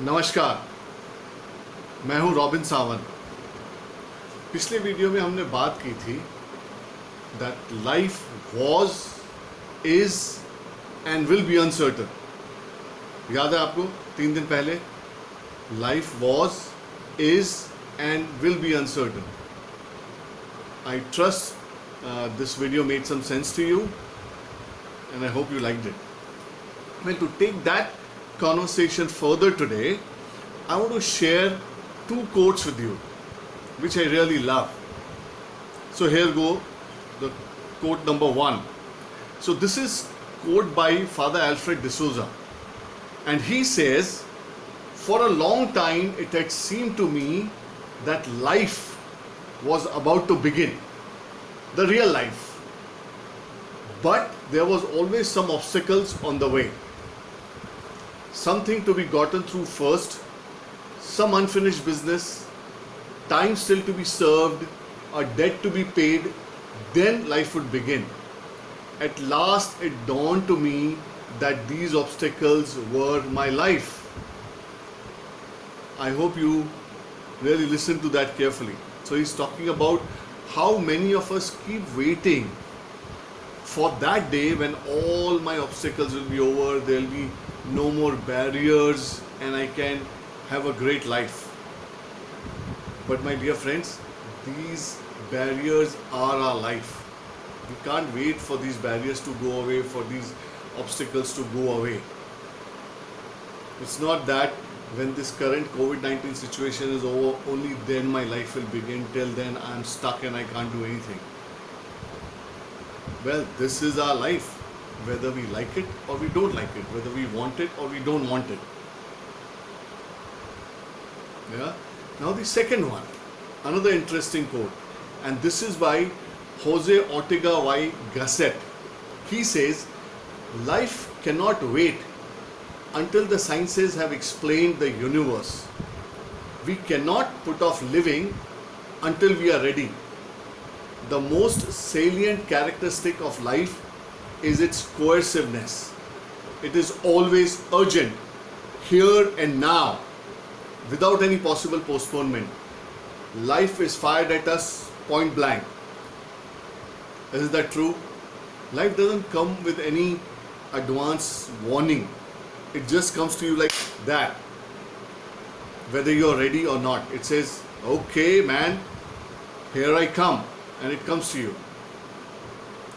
नमस्कार, मैं हूं रॉबिन सावंत। पिछले वीडियो में हमने बात की थी that life was, is and will be uncertain. याद है आपको? 3 दिन पहले life was, is and will be uncertain. I trust this video made some sense to you and I hope you liked it. Well, to take that conversation further today, I want to share 2 quotes with you which I really love. So here go the quote number 1. So this is quote by Father Alfred de Souza, and he says, for a long time it had seemed to me that life was about to begin, the real life, but there was always some obstacles on the way, something to be gotten through first, some unfinished business, time still to be served, a debt to be paid, then life would begin. At last it dawned to me that these obstacles were my life. I hope you really listen to that carefully. So he's talking about how many of us keep waiting for that day when all my obstacles will be over, there will be no more barriers, and I can have a great life. But my dear friends, these barriers are our life. We can't wait for these barriers to go away, for these obstacles to go away. It's not that when this current COVID-19 situation is over, only then my life will begin. Till then I'm stuck and I can't do anything. Well, this is our life, whether we like it or we don't like it, whether we want it or we don't want it. Yeah. Now the second one, another interesting quote, and this is by Jose Ortega y Gasset. He says, life cannot wait until the sciences have explained the universe. We cannot put off living until we are ready. The most salient characteristic of life is its coerciveness. It is always urgent, here and now, without any possible postponement. Life is fired at us point blank. Is that true? Life doesn't come with any advance warning. It just comes to you like that, whether you're ready or not. It says, okay man, here I come, and it comes to you.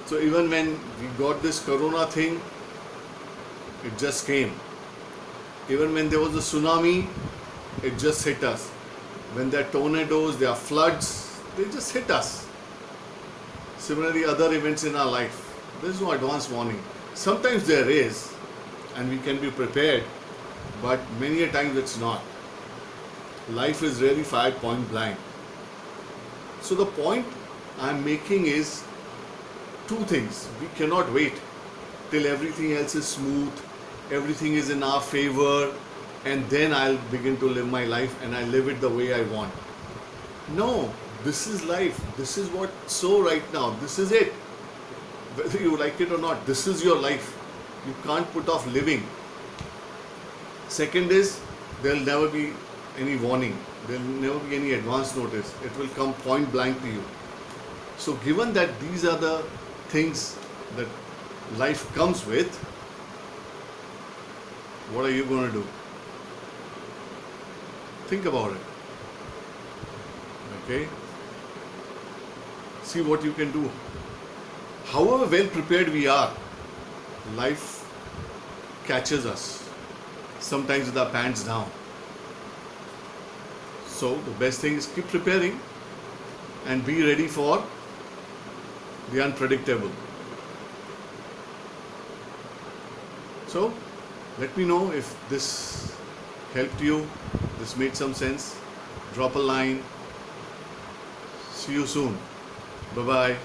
So even when we got this corona thing, it just came. Even when there was a tsunami, it just hit us. When there are tornadoes, there are floods, they just hit us. Similarly, other events in our life, there is no advance warning. Sometimes there is, and we can be prepared, but many a times it's not. Life is really fired point blank. So the point I'm making is 2 things. We cannot wait till everything else is smooth, everything is in our favor, and then I'll begin to live my life and I live it the way I want. No, this is life. This is what's so right now. This is it. Whether you like it or not, this is your life. You can't put off living. Second is, there'll never be any warning. There'll never be any advance notice. It will come point blank to you. So given that these are the things that life comes with, what are you going to do? Think about it. Okay? See what you can do. However well prepared we are, life catches us, sometimes with our pants down. So the best thing is keep preparing and be ready for the unpredictable. So let me know if this helped you, this made some sense. Drop a line. See you soon. Bye bye.